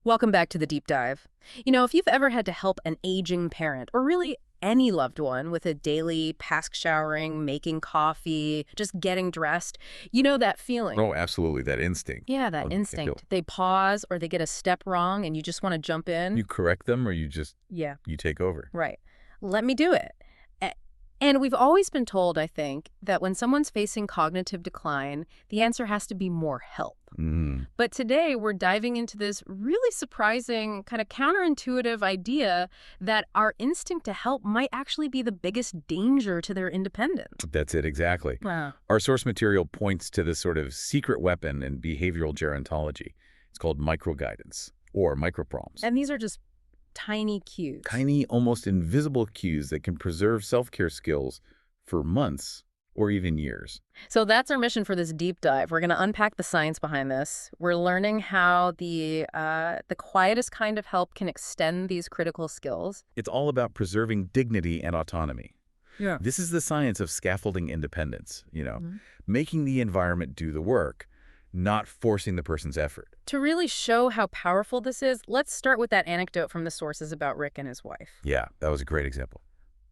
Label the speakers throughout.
Speaker 1: Welcome back to the deep dive. If you've ever had to help an aging parent, or really any loved one with a daily task showering, making coffee, just getting dressed, you know that feeling.
Speaker 2: Oh, absolutely. That instinct.
Speaker 1: Yeah, that instinct. They pause or they get a step wrong and you just want to jump in.
Speaker 2: You correct them or
Speaker 1: Yeah,
Speaker 2: you take over.
Speaker 1: right. Let me do it. A- And we've always been told, I think, that when someone's facing cognitive decline, the answer has to be more help.
Speaker 2: Mm,
Speaker 1: But today we're diving into this really surprising, kind of counterintuitive idea that our instinct to help might actually be the biggest danger to their independence.
Speaker 2: that's it, exactly.
Speaker 1: Wow.
Speaker 2: Our source material points to this sort of secret weapon in behavioral gerontology. It's called microguidance or microprompts.
Speaker 1: And these are just tiny cues.
Speaker 2: Tiny, almost invisible cues that can preserve self-care skills for months or even years.
Speaker 1: So that's our mission for this deep dive. We're going to unpack the science behind this. We're learning how the quietest kind of help can extend these critical skills.
Speaker 2: It's all about preserving dignity and autonomy.
Speaker 1: Yeah.
Speaker 2: This is the science of scaffolding independence,
Speaker 1: Mhm.
Speaker 2: making the environment do the work, not forcing the person's effort.
Speaker 1: To really show how powerful this is, let's start with that anecdote from the sources about Rick and his wife.
Speaker 2: Yeah, that was a great example.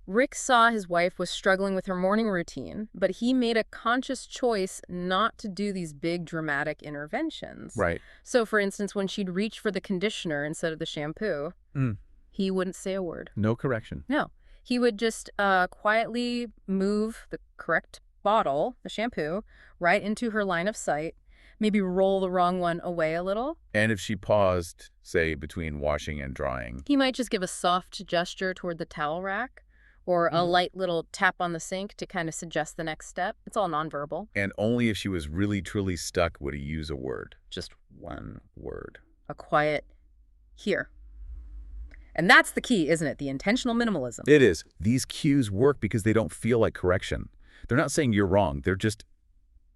Speaker 1: Rick saw his wife was struggling with her morning routine, but he made a conscious choice not to do these big dramatic interventions.
Speaker 2: Right.
Speaker 1: So, for instance, when she'd reach for the conditioner instead of the shampoo,
Speaker 2: Mm.
Speaker 1: he wouldn't say a word.
Speaker 2: No correction.
Speaker 1: No, he would just quietly move the correct bottle, the shampoo, right into her line of sight, maybe roll the wrong one away a little.
Speaker 2: And if she paused, say, between washing and drying,
Speaker 1: He might just give a soft gesture toward the towel rack or a light little tap on the sink to kind of suggest the next step. It's all nonverbal.
Speaker 2: and only if she was really, truly stuck would he use a word. Just one word.
Speaker 1: A quiet here. And that's the key, isn't it? The intentional minimalism.
Speaker 2: It is. These cues work because they don't feel like correction. They're not saying you're wrong. They're just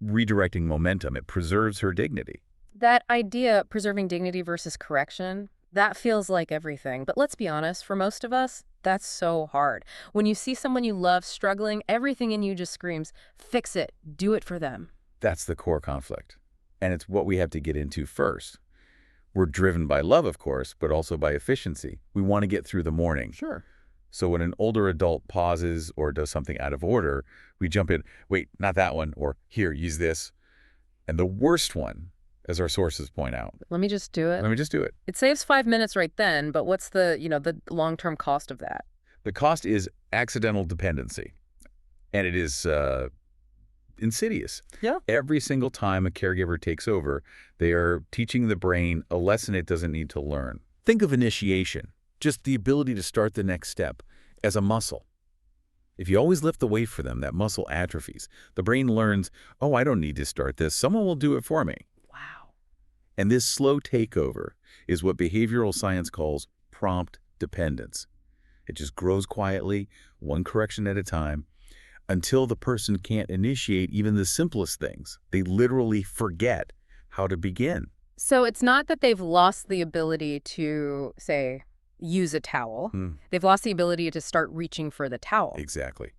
Speaker 2: redirecting momentum. It preserves her dignity.
Speaker 1: That idea, preserving dignity versus correction, that feels like everything. But let's be honest, for most of us, that's so hard. When you see someone you love struggling, everything in you just screams, fix it, do it for them.
Speaker 2: That's the core conflict. And it's what we have to get into first. We're driven by love, of course, but also by efficiency. We want to get through the morning.
Speaker 1: Sure.
Speaker 2: So when an older adult pauses or does something out of order, we jump in, wait, not that one, or here, use this. And the worst one, as our sources point out,
Speaker 1: Let me just do it.
Speaker 2: let me just do it.
Speaker 1: It saves 5 minutes right then, but what's the long-term cost of that?
Speaker 2: The cost is accidental dependency, and it is insidious.
Speaker 1: Yeah.
Speaker 2: Every single time a caregiver takes over, they are teaching the brain a lesson it doesn't need to learn. Think of initiation, just the ability to start the next step, as a muscle. If you always lift the weight for them, that muscle atrophies. The brain learns, oh, I don't need to start this. Someone will do it for me.
Speaker 1: Wow.
Speaker 2: And this slow takeover is what behavioral science calls prompt dependence. It just grows quietly, one correction at a time, until the person can't initiate even the simplest things. They literally forget how to begin.
Speaker 1: So it's not that they've lost the ability to, say, use a towel. They've lost the ability to start reaching for the towel.
Speaker 2: Exactly.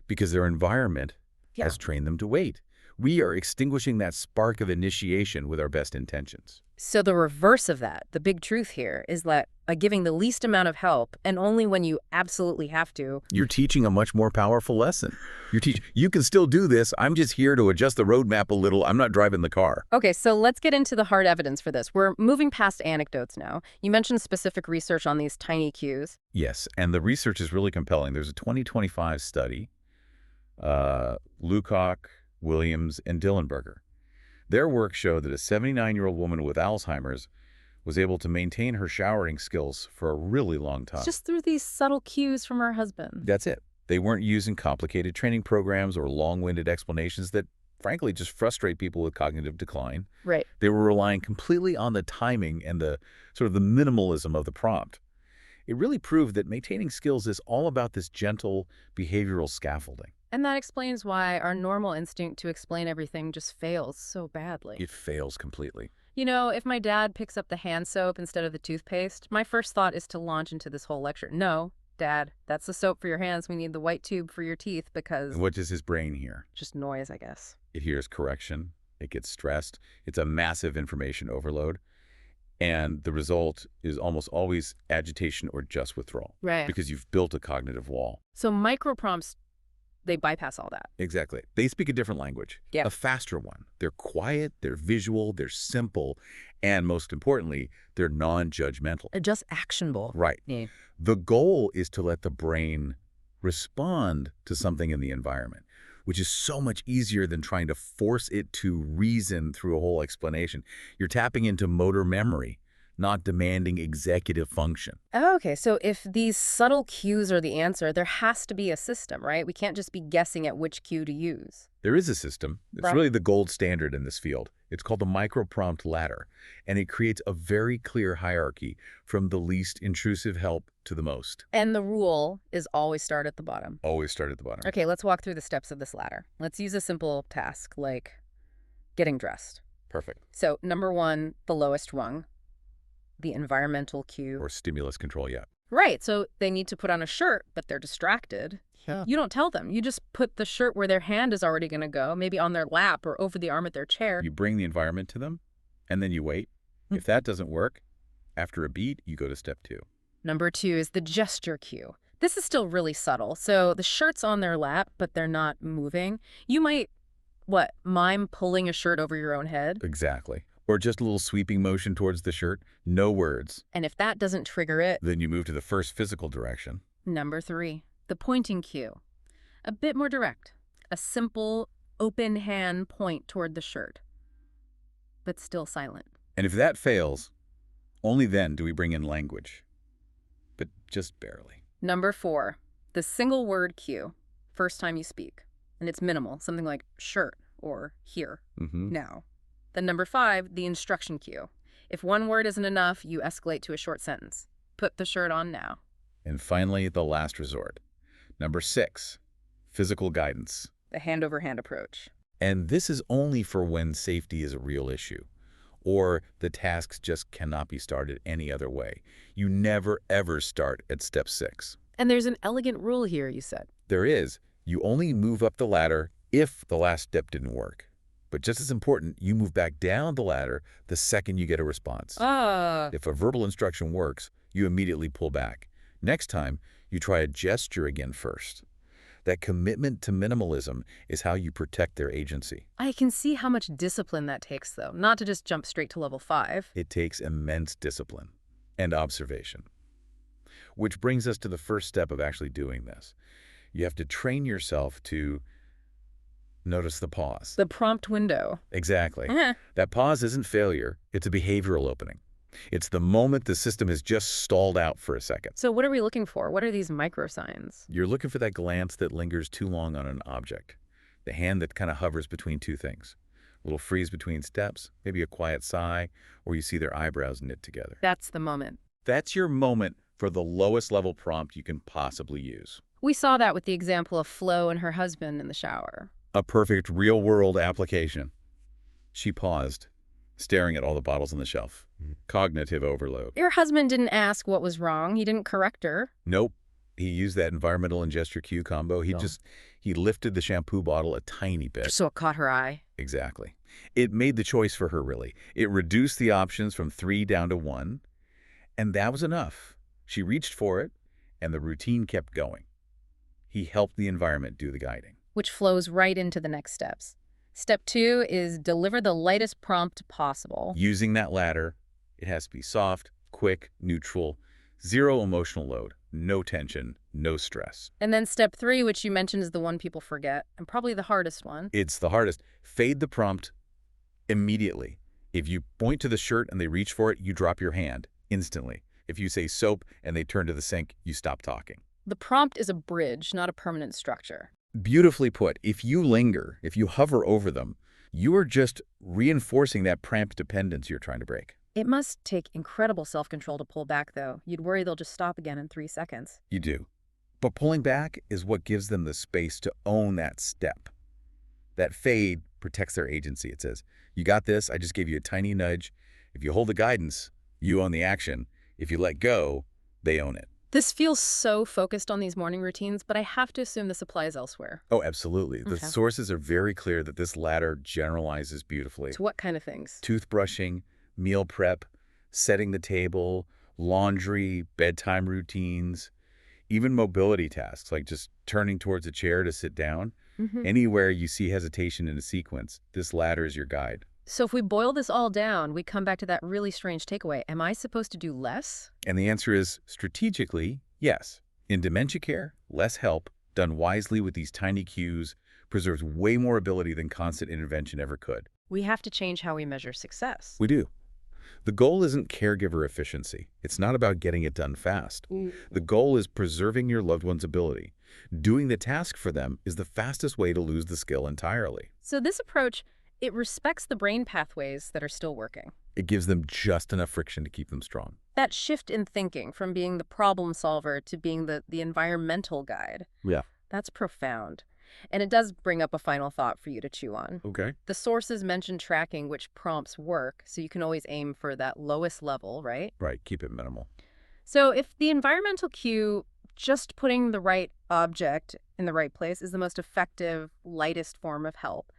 Speaker 2: Because their environment has trained them to wait. We are extinguishing that spark of initiation with our best intentions.
Speaker 1: So the reverse of that, the big truth here, is that by giving the least amount of help, and only when you absolutely have to,
Speaker 2: You're teaching a much more powerful lesson. You can still do this. I'm just here to adjust the roadmap a little. I'm not driving the car.
Speaker 1: Okay, so let's get into the hard evidence for this. We're moving past anecdotes now. You mentioned specific research on these tiny cues.
Speaker 2: Yes, and the research is really compelling. There's a 2025 study, Lukoc, Williams, and Dillenberger. Their work showed that a 79-year-old woman with Alzheimer's was able to maintain her showering skills for a really long time.
Speaker 1: Just through these subtle cues from her husband.
Speaker 2: That's it. They weren't using complicated training programs or long-winded explanations that, frankly, just frustrate people with cognitive decline.
Speaker 1: Right.
Speaker 2: They were relying completely on the timing and the sort of the minimalism of the prompt. It really proved that maintaining skills is all about this gentle behavioral scaffolding.
Speaker 1: And that explains why our normal instinct to explain everything just fails so badly.
Speaker 2: It fails completely.
Speaker 1: If my dad picks up the hand soap instead of the toothpaste, my first thought is to launch into this whole lecture. No, Dad, that's the soap for your hands. We need the white tube for your teeth because...
Speaker 2: And what does his brain hear?
Speaker 1: Just noise, I guess.
Speaker 2: It hears correction. It gets stressed. It's a massive information overload. And the result is almost always agitation or just withdrawal
Speaker 1: Right.
Speaker 2: because you've built a cognitive wall.
Speaker 1: So microprompts, they bypass all that.
Speaker 2: Exactly. They speak a different language,
Speaker 1: Yeah.
Speaker 2: a faster one. They're quiet, they're visual, they're simple, and most importantly, they're non-judgmental.
Speaker 1: Just actionable.
Speaker 2: Right.
Speaker 1: Yeah.
Speaker 2: The goal is to let the brain respond to something in the environment, which is so much easier than trying to force it to reason through a whole explanation. You're tapping into motor memory, not demanding executive function.
Speaker 1: Oh, okay, so if these subtle cues are the answer, there has to be a system, right? We can't just be guessing at which cue to use.
Speaker 2: There is a system. It's
Speaker 1: Right.
Speaker 2: really the gold standard in this field. It's called the microprompt ladder, and it creates a very clear hierarchy from the least intrusive help to the most.
Speaker 1: And the rule is always start at the bottom.
Speaker 2: Always start at the bottom.
Speaker 1: Okay, let's walk through the steps of this ladder. Let's use a simple task like getting dressed.
Speaker 2: Perfect.
Speaker 1: So, number one, the lowest rung, the environmental cue.
Speaker 2: Or stimulus control, yeah.
Speaker 1: Right, so they need to put on a shirt, but they're distracted.
Speaker 2: Yeah.
Speaker 1: You don't tell them. You just put the shirt where their hand is already going to go, maybe on their lap or over the arm of their chair.
Speaker 2: You bring the environment to them, and then you wait. If that doesn't work, after a beat, you go to step 2.
Speaker 1: Number 2 is the gesture cue. This is still really subtle. So the shirt's on their lap, but they're not moving. You might, mime pulling a shirt over your own head?
Speaker 2: Exactly. Or just a little sweeping motion towards the shirt, no words.
Speaker 1: And if that doesn't trigger it,
Speaker 2: Then you move to the first physical direction.
Speaker 1: number 3, the pointing cue. A bit more direct. A simple, open hand point toward the shirt, but still silent.
Speaker 2: And if that fails, only then do we bring in language. But just barely.
Speaker 1: Number 4, the single word cue. First time you speak. And it's minimal, something like shirt or here, now. Then number 5, the instruction cue. If one word isn't enough, you escalate to a short sentence. Put the shirt on now.
Speaker 2: And finally, the last resort. Number 6, physical guidance.
Speaker 1: The hand-over-hand approach.
Speaker 2: And this is only for when safety is a real issue, or the tasks just cannot be started any other way. You never, ever start at step 6.
Speaker 1: And there's an elegant rule here, you said.
Speaker 2: There is. You only move up the ladder if the last step didn't work. But just as important, you move back down the ladder the second you get a response. If a verbal instruction works, you immediately pull back. Next time, you try a gesture again first. That commitment to minimalism is how you protect their agency.
Speaker 1: I can see how much discipline that takes, though, not to just jump straight to level 5.
Speaker 2: It takes immense discipline and observation. Which brings us to the first step of actually doing this. You have to train yourself to notice the pause.
Speaker 1: The prompt window.
Speaker 2: Exactly. That pause isn't failure, it's a behavioral opening. It's the moment the system has just stalled out for a second.
Speaker 1: So what are we looking for? What are these micro signs?
Speaker 2: You're looking for that glance that lingers too long on an object. The hand that kind of hovers between two things. A little freeze between steps, maybe a quiet sigh, or you see their eyebrows knit together.
Speaker 1: That's the moment.
Speaker 2: That's your moment for the lowest level prompt you can possibly use.
Speaker 1: We saw that with the example of Flo and her husband in the shower.
Speaker 2: A perfect real-world application. She paused, staring at all the bottles on the shelf. Cognitive overload.
Speaker 1: Your husband didn't ask what was wrong. He didn't correct her.
Speaker 2: Nope. He used that environmental and gesture cue combo. He lifted the shampoo bottle a tiny bit.
Speaker 1: So it caught her eye.
Speaker 2: Exactly. It made the choice for her, really. It reduced the options from 3 down to 1, and that was enough. She reached for it, and the routine kept going. He helped the environment do the guiding.
Speaker 1: Which flows right into the next steps. Step 2 is deliver the lightest prompt possible.
Speaker 2: Using that ladder, it has to be soft, quick, neutral, zero emotional load, no tension, no stress.
Speaker 1: And then step 3, which you mentioned is the one people forget, and probably the hardest one.
Speaker 2: It's the hardest. Fade the prompt immediately. If you point to the shirt and they reach for it, you drop your hand instantly. If you say soap and they turn to the sink, you stop talking.
Speaker 1: The prompt is a bridge, not a permanent structure.
Speaker 2: Beautifully put. If you linger, if you hover over them, you are just reinforcing that prompt dependence you're trying to break.
Speaker 1: It must take incredible self-control to pull back, though. You'd worry they'll just stop again in 3 seconds.
Speaker 2: You do. But pulling back is what gives them the space to own that step. That fade protects their agency. It says, you got this, I just gave you a tiny nudge. If you hold the guidance, you own the action. If you let go, they own it.
Speaker 1: This feels so focused on these morning routines, but I have to assume this applies elsewhere.
Speaker 2: Oh, absolutely. The
Speaker 1: Okay.
Speaker 2: sources are very clear that this ladder generalizes beautifully.
Speaker 1: To what kind of things?
Speaker 2: Toothbrushing, meal prep, Setting the table, laundry, bedtime routines, even mobility tasks like just turning towards a chair to sit down.
Speaker 1: Hmm.
Speaker 2: Anywhere you see hesitation in a sequence, this ladder is your guide.
Speaker 1: So if we boil this all down, we come back to that really strange takeaway. Am I supposed to do less?
Speaker 2: And the answer is strategically, yes. In dementia care, less help, done wisely with these tiny cues, preserves way more ability than constant intervention ever could.
Speaker 1: We have to change how we measure success.
Speaker 2: We do. The goal isn't caregiver efficiency. It's not about getting it done fast.
Speaker 1: Mm.
Speaker 2: The goal is preserving your loved one's ability. Doing the task for them is the fastest way to lose the skill entirely.
Speaker 1: So this approach, it respects the brain pathways that are still working.
Speaker 2: It gives them just enough friction to keep them strong.
Speaker 1: That shift in thinking from being the problem solver to being the environmental guide,
Speaker 2: Yeah.
Speaker 1: that's profound. And it does bring up a final thought for you to chew on.
Speaker 2: Okay.
Speaker 1: The sources mention tracking which prompts work, so you can always aim for that lowest level, right?
Speaker 2: Right. Keep it minimal.
Speaker 1: So if the environmental cue, just putting the right object in the right place, is the most effective, lightest form of help,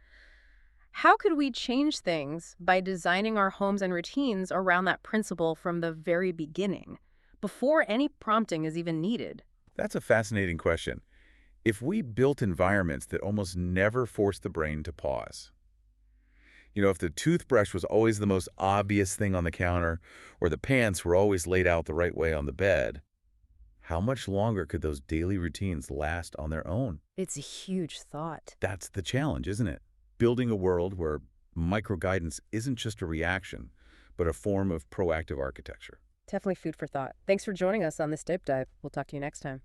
Speaker 1: how could we change things by designing our homes and routines around that principle from the very beginning, before any prompting is even needed?
Speaker 2: That's a fascinating question. If we built environments that almost never force the brain to pause, if the toothbrush was always the most obvious thing on the counter, or the pants were always laid out the right way on the bed, how much longer could those daily routines last on their own?
Speaker 1: It's a huge thought.
Speaker 2: That's the challenge, isn't it? Building a world where microguidance isn't just a reaction, but a form of proactive architecture.
Speaker 1: Definitely food for thought. Thanks for joining us on this deep dive. We'll talk to you next time.